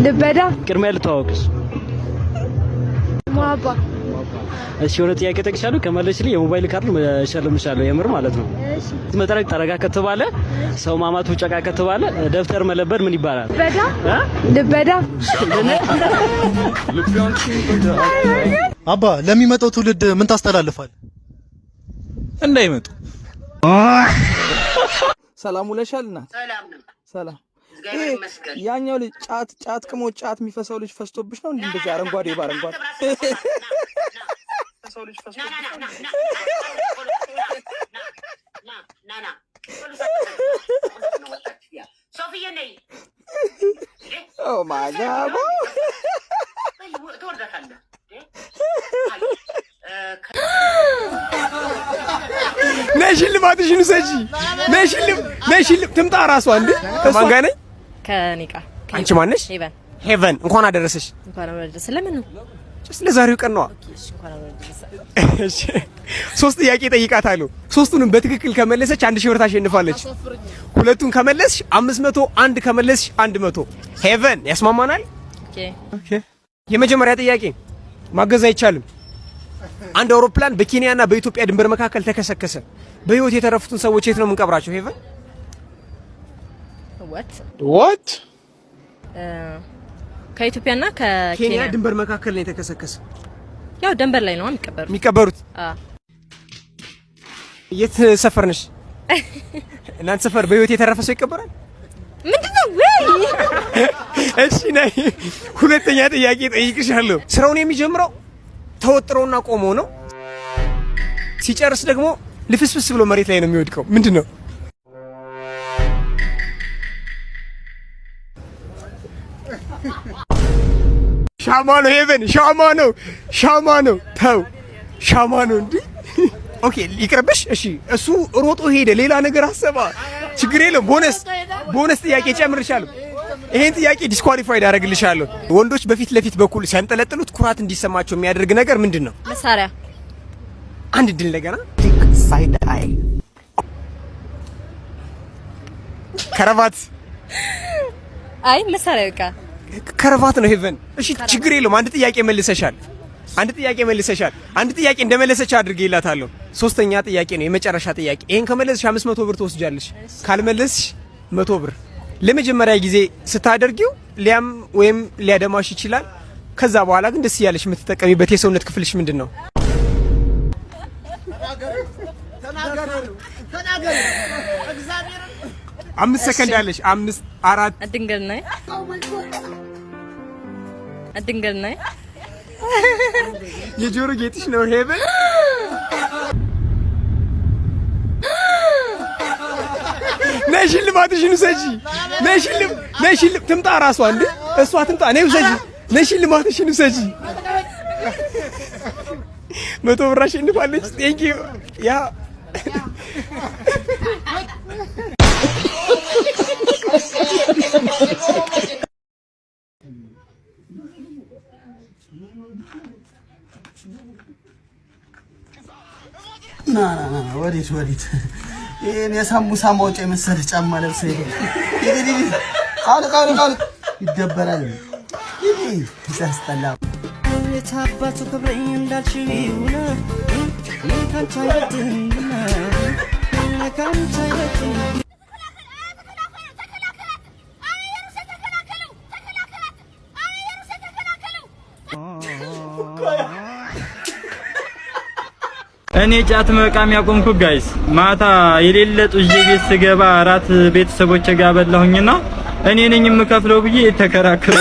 ልበዳ ቅድሚያ ልተዋወቅሽ ማባ እሺ የሆነ ጥያቄ ጠቅሻለሁ ከመለስልኝ የሞባይል ካርድ መሸለምሻለሁ የምር ማለት ነው እሺ መጠረቅ ጠረጋ ከተባለ ሰው ማማቱ ጨቃ ከተባለ ደብተር መለበድ ምን ይባላል ልበዳ አባ ለሚመጣው ትውልድ ምን ታስተላልፋል እንዳይመጡ ሰላም ውለሻል እናት ሰላም ያኛው ልጅ ጫት ቅሞ ጫት የሚፈሰው ልጅ ፈስቶብሽ ነው እንደዚህ አረንጓዴ ባረንጓዴ ፈሰው ልጅ ፈስቶብሽ ና ሶፊያ ነይ ኦ ማይ ጋድ ትወርዳታለህ ነሽልማትሽን ሰጂ ነሽልም ትምጣ ራሷ እንዴ ከማን ጋር ነኝ ከኔ ጋር አንቺ ማነሽ ሄቨን እንኳን አደረሰሽ እንኳን አደረሰሽ ለምን ነው ለዛሬው ቀን ነው እሺ ሶስት ጥያቄ ጠይቃታለሁ ሶስቱንም በትክክል ከመለሰች 1000 ብር ታሸንፋለች ሁለቱን ከመለስሽ 500 አንድ ከመለስሽ 100 ሄቨን ያስማማናል ኦኬ የመጀመሪያ ጥያቄ ማገዝ አይቻልም አንድ አውሮፕላን በኬንያና በኢትዮጵያ ድንበር መካከል ተከሰከሰ በህይወት የተረፉትን ሰዎች የት ነው የምንቀብራቸው ሄቨን what ከኢትዮጵያና ከኬንያ ድንበር መካከል ነው የተከሰከሰ ያው ድንበር ላይ ነው የሚቀበሩት የት ሰፈር ነሽ እናንተ ሰፈር በህይወት የተረፈ ሰው ይቀበራል ምንድነው ወይ እሺ ነይ ሁለተኛ ጥያቄ ጠይቅሻለሁ ስራውን የሚጀምረው ተወጥሮና ቆሞ ነው ሲጨርስ ደግሞ ልፍስፍስ ብሎ መሬት ላይ ነው የሚወድቀው ምንድነው ሻማ ነው ሄቨን ሻማ ነው ተው ሻማ ነው እንዴ ኦኬ ይቅርብሽ እሺ እሱ ሮጦ ሄደ ሌላ ነገር አሰባ ችግር የለም ቦነስ ጥያቄ ጨምርሻለሁ ይሄን ጥያቄ ዲስኳሊፋይድ አደርግልሻለሁ ወንዶች በፊት ለፊት በኩል ሲያንጠለጥሉት ኩራት እንዲሰማቸው የሚያደርግ ነገር ምንድነው መሳሪያ አንድ ድል ነገራ ሳይድ አይ ከረባት አይ መሳሪያ በቃ ከረባት ነው ሄቨን እሺ ችግር የለም አንድ ጥያቄ መልሰሻል አንድ ጥያቄ እንደመለሰች አድርጌላታለሁ ሶስተኛ ጥያቄ ነው የመጨረሻ ጥያቄ ይሄን ከመለስሽ 500 ብር ትወስጃለሽ ካልመለስሽ 100 ብር ለመጀመሪያ ጊዜ ስታደርጊው ሊያም ወይም ሊያደማሽ ይችላል ከዛ በኋላ ግን ደስ ያለሽ የምትጠቀሚበት የሰውነት ክፍልሽ ምንድነው ተናገሩ እግዚአብሔር 5 ሰከንድ አለሽ 5 4 አድንገል ነይ የጆሮ ጌጥሽ ነው ሄቨን ነሽልማትሽን ሰጂ ነሽልም ትምጣ ራሷ እንዴ እሷ ትምጣ ነይ ሰጂ ነሽልማትሽን ሰጂ 100 ብር አሸንፋለች ቴንክ ዩ ያ ና ወዲት ይሄን የሳሙሳ ማውጫ የመሰለ ጫማ ለብሰ ይሄ አልቃል ይደበራል ይሄ ያስጠላ ታባቱ ከብረኝ እንዳልሽው ይሁን ካንቻይለትና እኔ ጫት መቃም ያቆምኩት ጋይስ ማታ የሌለ ጡዤ ቤት ስገባ አራት ቤተሰቦቼ ጋር በላሁኝና እኔ ነኝ የምከፍለው ብዬ ተከራከሩ